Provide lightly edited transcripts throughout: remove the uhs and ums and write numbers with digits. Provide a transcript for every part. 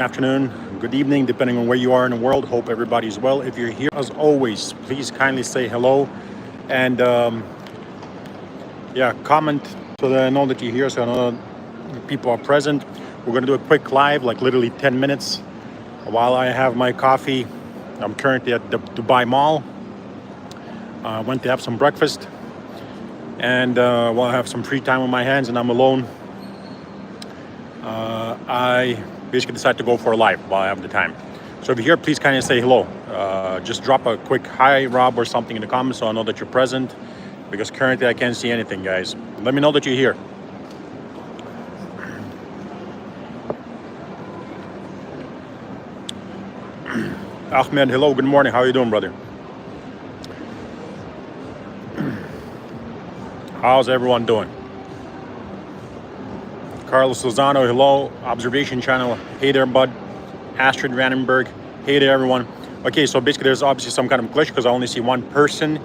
Afternoon, good evening, depending on where you are in the world. Hope everybody's well. If you're here, as always, please kindly say hello and comment so that I know that you're here, so I know that people are present. We're gonna do a quick live, like literally 10 minutes, while I have my coffee. I'm currently at the Dubai Mall. I went to have some breakfast, and while I have some free time on my hands and I'm alone, I basically decided to go for a live while I have the time. So if you're here, please kind of say hello. Just drop a quick hi, Rob, or something in the comments so I know that you're present, because currently I can't see anything, guys. Let me know that you're here. Ahmed, hello, good morning. How are you doing, brother? How's everyone doing? Carlos Lozano, hello. Observation channel, hey there, bud. Astrid Vandenberg, hey there, everyone. Okay, so basically there's obviously some kind of glitch because I only see one person,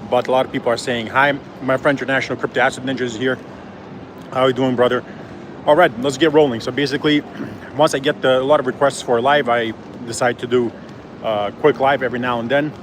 but a lot of people are saying hi. My friend International Crypto Asset Ninja is here. How are you doing, brother? All right, let's get rolling. So basically, once I get a lot of requests for a live, I decide to do a quick live every now and then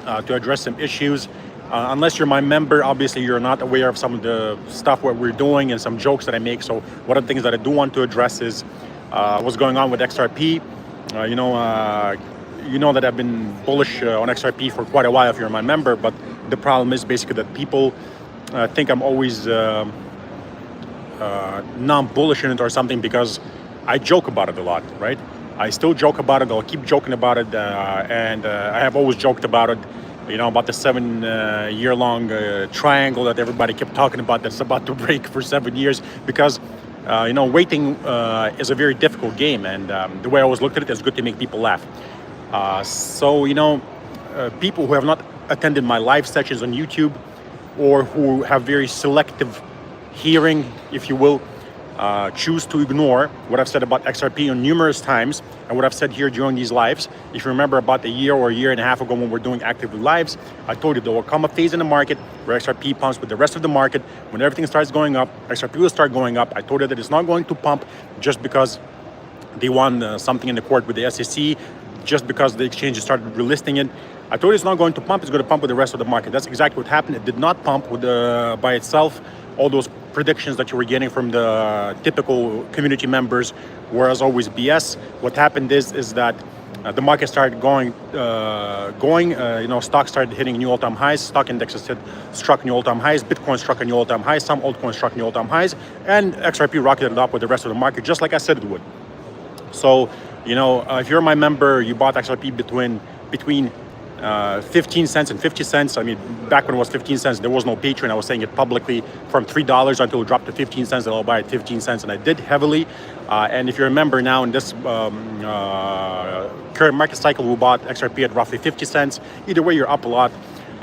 to address some issues. Unless you're my member, obviously you're not aware of some of the stuff what we're doing and some jokes that I make. So one of the things that I do want to address is what's going on with XRP. You know that I've been bullish on XRP for quite a while if you're my member, but the problem is basically that people think I'm always non-bullish in it or something because I joke about it a lot, right? I still joke about it, I'll keep joking about it, and I have always joked about it, about the 7-year-long triangle that everybody kept talking about that's about to break for 7 years, because waiting is a very difficult game, and the way I always looked at it is good to make people laugh. People who have not attended my live sessions on YouTube, or who have very selective hearing, if you will, choose to ignore what I've said about XRP on numerous times and what I've said here during these lives. If you remember about a year or a year and a half ago when we're doing active lives, I told you there will come a phase in the market where XRP pumps with the rest of the market. When everything starts going up, XRP will start going up. I told you that it's not going to pump just because they won something in the court with the SEC, just because the exchanges started relisting it. I told you it's not going to pump, it's going to pump with the rest of the market. That's exactly what happened. It did not pump with by itself. All those predictions that you were getting from the typical community members were as always BS. What happened is that the market started going. Stocks started hitting new all-time highs. Stock indexes struck new all-time highs. Bitcoin struck a new all-time high. Some altcoins struck new all-time highs, and XRP rocketed up with the rest of the market, just like I said it would. So, if you're my member, you bought XRP between 15 cents and 50 cents. I mean, back when it was 15 cents, there was no Patreon. I was saying it publicly from $3 until it dropped to 15 cents, and I'll buy it 15 cents, and I did heavily. And if you remember now, in this current market cycle, we bought XRP at roughly 50 cents. Either way, you're up a lot.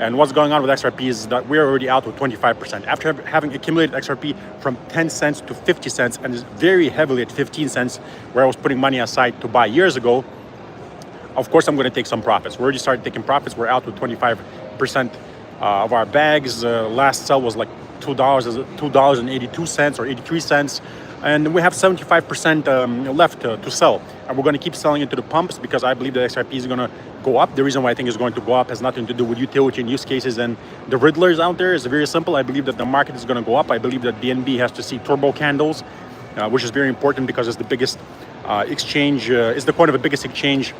And what's going on with XRP is that we're already out with 25%. After having accumulated XRP from 10 cents to 50 cents, and is very heavily at 15 cents, where I was putting money aside to buy years ago, of course I'm going to take some profits. We already started taking profits. We're out with 25% of our bags. Last sell was like $2.82 or 83 cents. And we have 75% left to sell. And we're going to keep selling into the pumps because I believe that XRP is going to go up. The reason why I think it's going to go up has nothing to do with utility and use cases and the riddlers out there. It's very simple. I believe that the market is going to go up. I believe that BNB has to see turbo candles, which is very important because it's the biggest exchange, it's the coin of the biggest exchange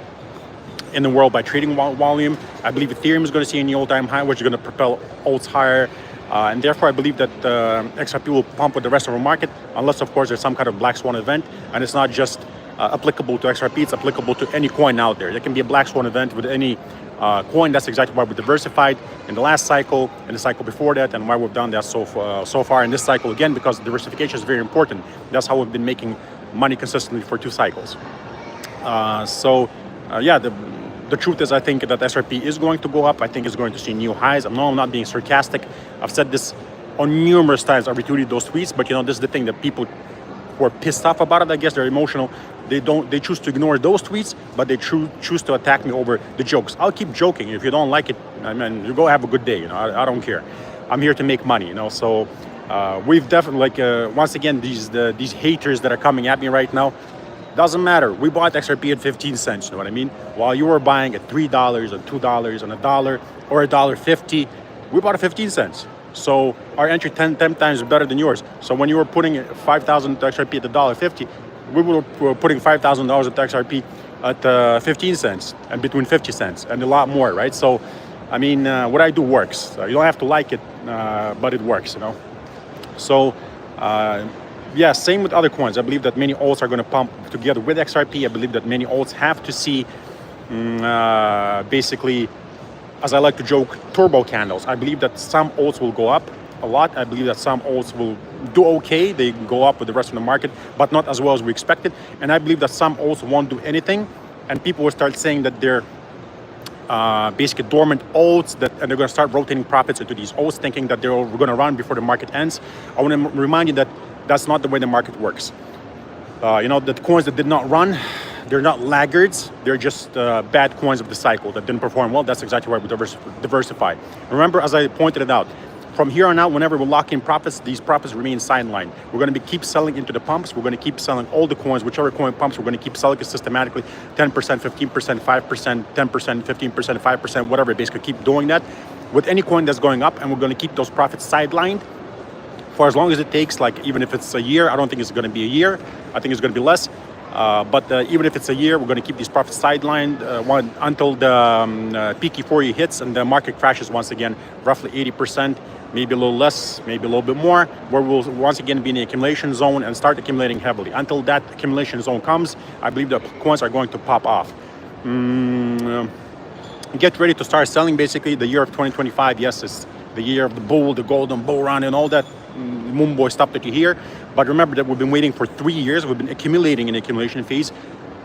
in the world by trading volume. I believe Ethereum is going to see a new all-time high, which is going to propel alts higher. And therefore, I believe that XRP will pump with the rest of the market, unless, of course, there's some kind of black swan event. And it's not just applicable to XRP, it's applicable to any coin out there. There can be a black swan event with any coin. That's exactly why we diversified in the last cycle, and the cycle before that, and why we've done that so far in this cycle again, because diversification is very important. That's how we've been making money consistently for 2 cycles. The truth is, I think that XRP is going to go up. I think it's going to see new highs. I'm not being sarcastic. I've said this on numerous times. I've retweeted those tweets, but this is the thing that people who are pissed off about it, I guess they're emotional. They choose to ignore those tweets, but they choose to attack me over the jokes. I'll keep joking. If you don't like it, I mean, you go have a good day. I don't care. I'm here to make money. So we've definitely once again these haters that are coming at me right now. Doesn't matter. We bought XRP at 15 cents, you know what I mean? While you were buying at $3 and $2 and $1 or $1.50, we bought at 15 cents. So our entry 10 times better than yours. So when you were putting 5,000 XRP at $1.50, we were putting $5,000 at XRP at 15 cents and between 50 cents and a lot more, right? So, I mean, what I do works. You don't have to like it, but it works, you know? So, yeah, same with other coins. I believe that many alts are going to pump together with XRP. I believe that many alts have to see basically, as I like to joke, turbo candles. I believe that some alts will go up a lot. I believe that some alts will do okay. They go up with the rest of the market, but not as well as we expected. And I believe that some alts won't do anything, and people will start saying that they're basically dormant alts, and they're going to start rotating profits into these alts, thinking that they're going to run before the market ends. I want to remind you that that's not the way the market works. You know, the coins that did not run, they're not laggards. They're just bad coins of the cycle that didn't perform well. That's exactly why we diversify. Remember, as I pointed it out, from here on out, whenever we lock in profits, these profits remain sidelined. We're going to keep selling into the pumps. We're going to keep selling all the coins, whichever coin pumps. We're going to keep selling it systematically, 10%, 15%, 5%, 10%, 15%, 5%, whatever. Basically, keep doing that with any coin that's going up, and we're going to keep those profits sidelined for as long as it takes. Like, even if it's a year, I don't think it's going to be a year. I think it's going to be less. But even if it's a year, we're going to keep these profits sidelined until the peak euphoria hits and the market crashes once again, roughly 80%, maybe a little less, maybe a little bit more, where we'll once again be in the accumulation zone and start accumulating heavily. Until that accumulation zone comes, I believe the coins are going to pop off. Get ready to start selling. Basically, the year of 2025, yes, is the year of the bull, the golden bull run, and all that moon boy stuff that you hear. But remember that we've been waiting for 3 years. We've been accumulating in the accumulation phase.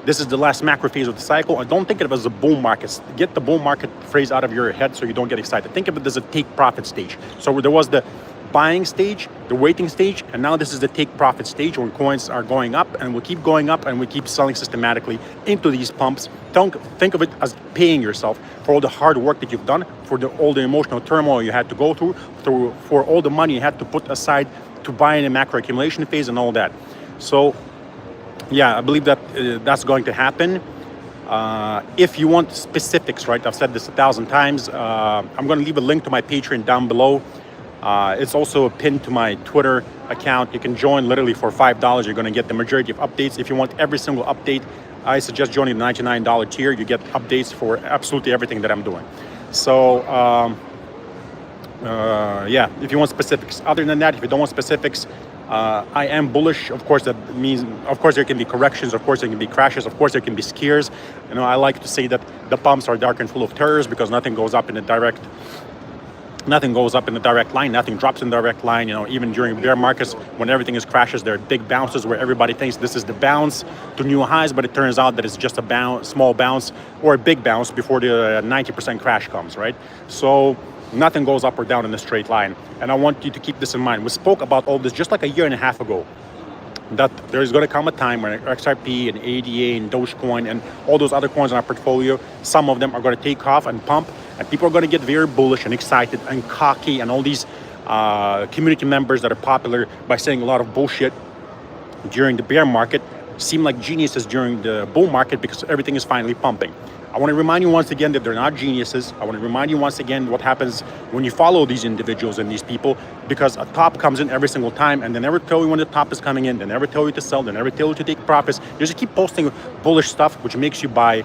This is the last macro phase of the cycle. And don't think of it as a bull market. Get the bull market phrase out of your head so you don't get excited. Think of it as a take profit stage. So there was the buying stage, the waiting stage, and now this is the take profit stage where coins are going up and will keep going up, and we keep selling systematically into these pumps. Don't think of it as paying yourself for all the hard work that you've done, for all the emotional turmoil you had to go through, for all the money you had to put aside to buy in a macro accumulation phase and all that. So yeah, I believe that that's going to happen. If you want specifics, right, I've said this 1,000 times, I'm going to leave a link to my Patreon down below. It's also pinned to my Twitter account. You can join literally for $5. You're going to get the majority of updates. If you want every single update, I suggest joining the $99 tier. You get updates for absolutely everything that I'm doing. So yeah, if you want specifics. Other than that, if you don't want specifics, I am bullish. Of course, that means, of course, there can be corrections. Of course, there can be crashes. Of course, there can be scares. You know, I like to say that the pumps are dark and full of terrors because nothing goes up in a direct line. Nothing drops in the direct line. You know, even during bear markets, when everything is crashes, there are big bounces where everybody thinks this is the bounce to new highs, but it turns out that it's just a small bounce or a big bounce before the 90% crash comes, right? So nothing goes up or down in a straight line. And I want you to keep this in mind. We spoke about all this just like a year and a half ago, that there's going to come a time when XRP and ADA and Dogecoin and all those other coins in our portfolio, some of them are going to take off and pump, and people are going to get very bullish and excited and cocky, and all these community members that are popular by saying a lot of bullshit during the bear market seem like geniuses during the bull market because everything is finally pumping. I want to remind you once again that they're not geniuses. I want to remind you once again what happens when you follow these individuals and these people, because a top comes in every single time and they never tell you when the top is coming in. They never tell you to sell. They never tell you to take profits. They just keep posting bullish stuff, which makes you buy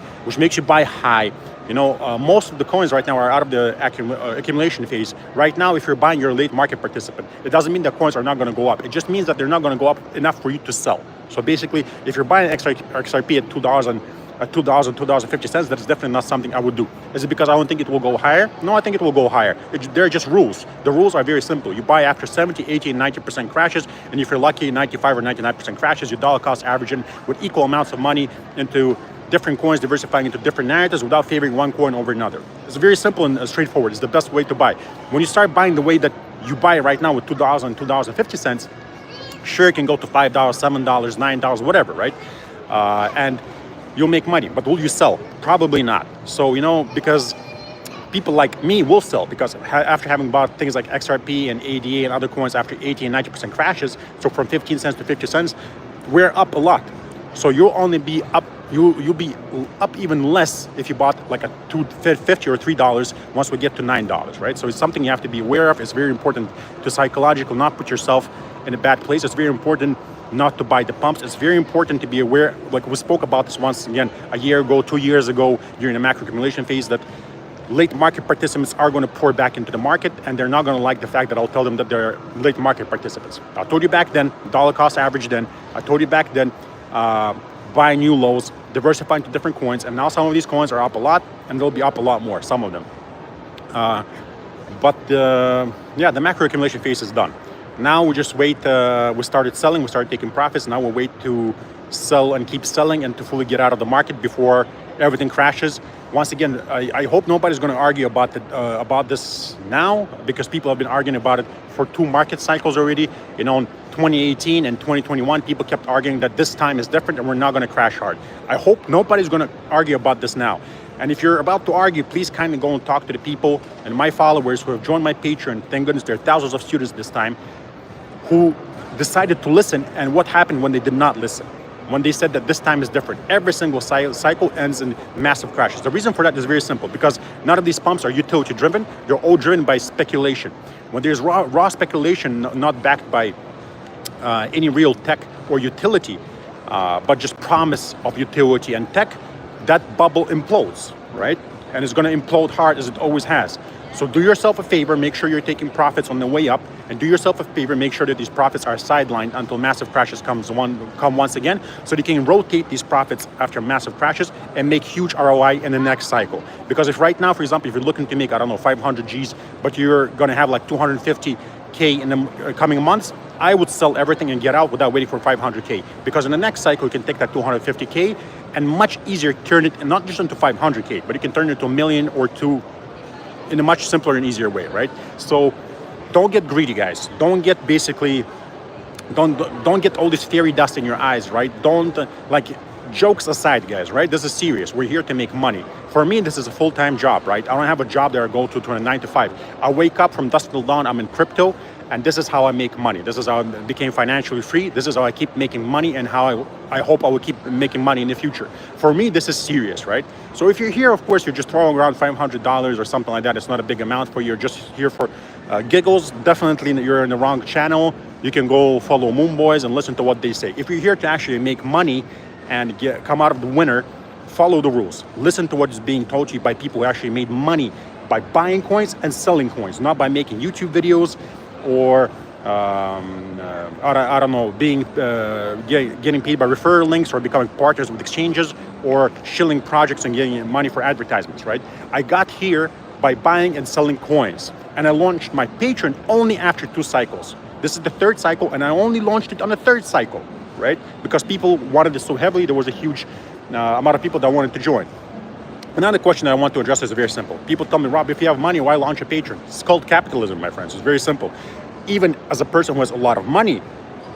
high. You know, most of the coins right now are out of the accumulation phase. Right now, if you're buying, you're a late market participant. It doesn't mean that coins are not going to go up. It just means that they're not going to go up enough for you to sell. So basically, if you're buying XRP at $2 $2.50, that is definitely not something I would do. Is it because I don't think it will go higher? No, I think it will go higher. They're just rules. The rules are very simple. You buy after 70, 80, and 90% crashes, and if you're lucky, 95 or 99% crashes, your dollar cost averaging with equal amounts of money into different coins, diversifying into different narratives without favoring one coin over another. It's very simple and straightforward. It's the best way to buy. When you start buying the way that you buy right now with $2 and $2.50, sure, it can go to $5, $7, $9, whatever, right? And you'll make money, but will you sell? Probably not. So, you know, because people like me will sell, because after having bought things like XRP and ADA and other coins after 80 and 90% crashes, so from 15 cents to 50 cents, we're up a lot. So you'll only be up. You'll be up even less if you bought like a $2.50 or $3 once we get to $9, right? So it's something you have to be aware of. It's very important to psychologically not put yourself in a bad place. It's very important not to buy the pumps. It's very important to be aware, like we spoke about this once again a year ago, 2 years ago during the macro accumulation phase, that late market participants are going to pour back into the market, and they're not going to like the fact that I'll tell them that they're late market participants. I told you back then, dollar cost average then. I told you back then, buy new lows, diversify into different coins, and now some of these coins are up a lot, and they'll be up a lot more, some of them. Yeah, the macro accumulation phase is done. Now we just wait. We started selling, we started taking profits. Now we'll wait to sell and keep selling and to fully get out of the market before everything crashes. Once again, I hope nobody's going to argue about this now, because people have been arguing about it for 2 market cycles already. You know, in 2018 and 2021, people kept arguing that this time is different and we're not going to crash hard. I hope nobody's going to argue about this now. And if you're about to argue, please kindly go and talk to the people and my followers who have joined my Patreon. Thank goodness there are thousands of students this time who decided to listen, and what happened when they did not listen. When they said that this time is different. Every single cycle ends in massive crashes. The reason for that is very simple, because none of these pumps are utility driven. They're all driven by speculation. When there's raw speculation, not backed by any real tech or utility, but just promise of utility and tech, that bubble implodes, right? And it's going to implode hard, as it always has. So do yourself a favor, make sure you're taking profits on the way up, and do yourself a favor, make sure that these profits are sidelined until massive crashes come once again, so you can rotate these profits after massive crashes and make huge ROI in the next cycle. Because if right now, for example, if you're looking to make, I don't know, 500 G's, but you're going to have like 250K in the coming months, I would sell everything and get out without waiting for 500K. Because in the next cycle, you can take that 250K and much easier turn it, not just into 500K, but you can turn it to $1 million or $2 million in a much simpler and easier way, right? So don't get greedy, guys. Don't get don't get all this fairy dust in your eyes, right? Don't, like, jokes aside, guys, right? This is serious. We're here to make money. For me, this is a full-time job, right? I don't have a job that I go to a 9 to 5. I wake up from dusk till dawn, I'm in crypto, and this is how I make money. This is how I became financially free. This is how I keep making money, and how I hope I will keep making money in the future. For me, this is serious, right? So if you're here, of course, you're just throwing around $500 or something like that. It's not a big amount for you. You're just here for giggles. Definitely, you're in the wrong channel. You can go follow Moon Boys and listen to what they say. If you're here to actually make money and come out of the winner, follow the rules. Listen to what is being told to you by people who actually made money by buying coins and selling coins, not by making YouTube videos or I don't know, getting paid by referral links or becoming partners with exchanges or shilling projects and getting money for advertisements, right? I got here by buying and selling coins, and I launched my Patreon only after 2 cycles. This is the 3rd cycle, and I only launched it on the 3rd cycle, right? Because people wanted it so heavily, there was a huge amount of people that wanted to join. Another question that I want to address is very simple. People tell me, Rob, if you have money, why launch a Patreon? It's called capitalism, my friends. It's very simple. Even as a person who has a lot of money,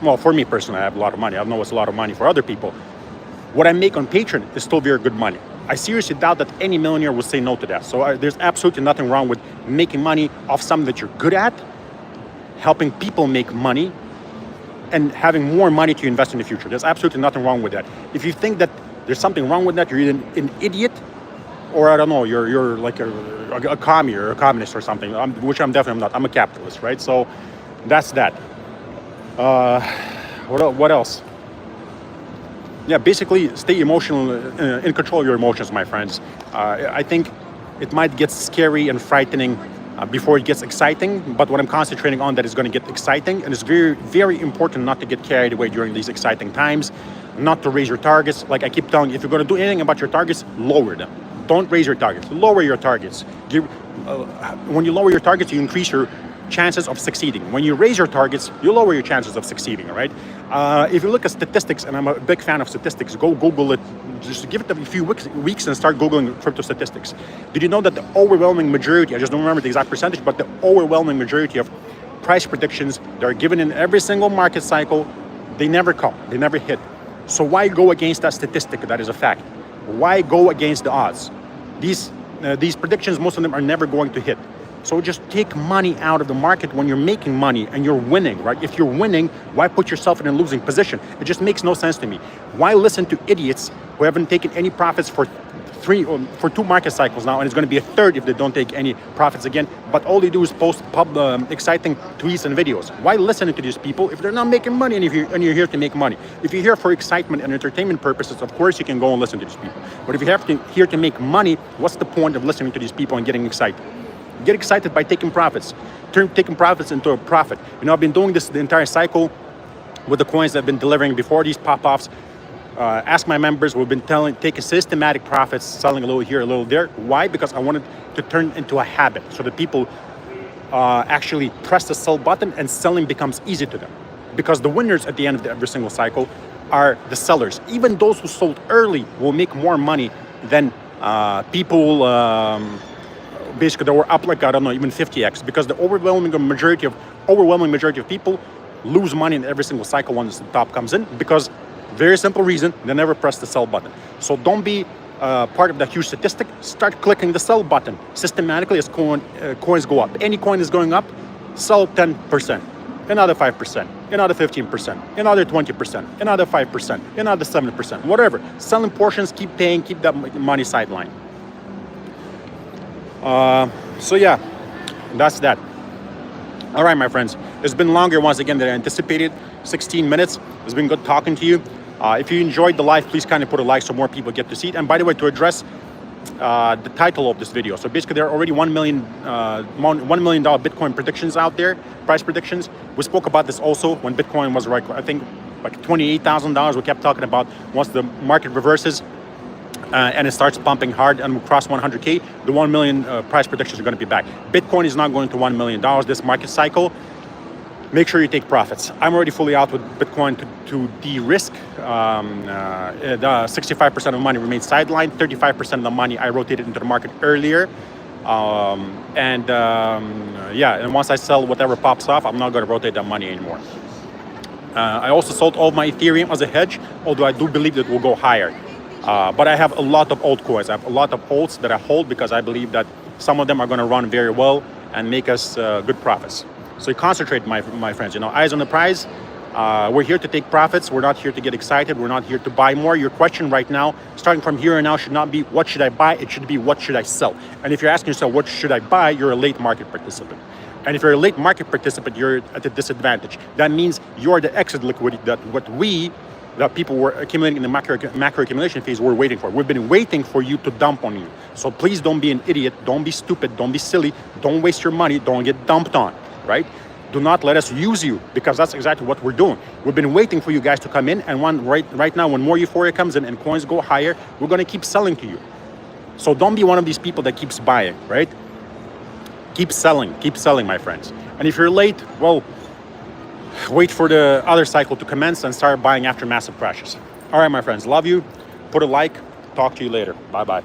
well, for me personally, I have a lot of money. I don't know what's a lot of money for other people. What I make on Patreon is still very good money. I seriously doubt that any millionaire will say no to that. So there's absolutely nothing wrong with making money off something that you're good at, helping people make money, and having more money to invest in the future. There's absolutely nothing wrong with that. If you think that there's something wrong with that, you're either an idiot, or I don't know, you're like a commie or a communist or something, which I'm definitely not. I'm a capitalist, right? So that's that. What else? Yeah, basically stay emotional, in control of your emotions, my friends. I think it might get scary and frightening before it gets exciting, but what I'm concentrating on, that is going to get exciting, and it's very, very important not to get carried away during these exciting times, not to raise your targets. Like I keep telling you, if you're going to do anything about your targets, lower them. Don't raise your targets, lower your targets. When you lower your targets, you increase your chances of succeeding. When you raise your targets, you lower your chances of succeeding, right? If you look at statistics, and I'm a big fan of statistics, go Google it. Just give it a few weeks and start Googling crypto statistics. Did you know that the overwhelming majority, I just don't remember the exact percentage, but the overwhelming majority of price predictions that are given in every single market cycle, they never come, they never hit. So why go against that statistic that is a fact? Why go against the odds? These predictions, most of them are never going to hit. So just take money out of the market when you're making money and you're winning, right? If you're winning, why put yourself in a losing position? It just makes no sense to me. Why listen to idiots who haven't taken any profits for two market cycles now, and it's going to be a third if they don't take any profits again, but all they do is post exciting tweets and videos? Why listen to these people if they're not making money, and you're here to make money? If you're here for excitement and entertainment purposes, of course you can go and listen to these people. But if you're here to make money, what's the point of listening to these people and getting excited? Get excited by taking profits. Turn taking profits into a profit. I've been doing this the entire cycle with the coins that I've been delivering before these pop-offs. Ask my members. We've been taking systematic profits, selling a little here, a little there. Why? Because I wanted to turn into a habit, so that people actually press the sell button and selling becomes easy to them. Because the winners at the end of every single cycle are the sellers. Even those who sold early will make more money than people basically that were up like, I don't know, even 50x. Because the overwhelming majority of people lose money in every single cycle once the top comes in, because very simple reason, they never press the sell button. So don't be part of that huge statistic. Start clicking the sell button systematically as coins go up. Any coin is going up, sell 10%, another 5%, another 15%, another 20%, another 5%, another 7%, whatever. Selling portions, keep paying, keep that money sidelined. So yeah, that's that. All right, my friends, it's been longer once again than I anticipated. 16 minutes. It's been good talking to you. If you enjoyed the live, please kind of put a like so more people get to see it. And by the way, to address the title of this video, so basically there are already $1 million Bitcoin predictions out there, price predictions. We spoke about this also when Bitcoin was right, I think like $28,000. We kept talking about once the market reverses and it starts pumping hard and we cross 100K, the 1 million price predictions are going to be back. Bitcoin is not going to $1 million this market cycle. Make sure you take profits. I'm already fully out with Bitcoin to de-risk. 65% of money remains sidelined. 35% of the money I rotated into the market earlier. And once I sell whatever pops off, I'm not going to rotate that money anymore. I also sold all my Ethereum as a hedge, although I do believe that it will go higher. But I have a lot of altcoins. I have a lot of alts that I hold because I believe that some of them are going to run very well and make us good profits. So concentrate, my friends. Eyes on the prize. We're here to take profits. We're not here to get excited. We're not here to buy more. Your question right now, starting from here and now, should not be what should I buy? It should be what should I sell? And if you're asking yourself what should I buy, you're a late market participant. And if you're a late market participant, you're at a disadvantage. That means you're the exit liquidity that people were accumulating in the macro accumulation phase were waiting for. We've been waiting for you to dump on you. So please don't be an idiot. Don't be stupid. Don't be silly. Don't waste your money. Don't get dumped on. Right? Do not let us use you, because that's exactly what we're doing. We've been waiting for you guys to come in, and right now, when more euphoria comes in and coins go higher, we're going to keep selling to you. So don't be one of these people that keeps buying, right? Keep selling, my friends. And if you're late, well, wait for the other cycle to commence and start buying after massive crashes. All right, my friends, love you. Put a like. Talk to you later. Bye-bye.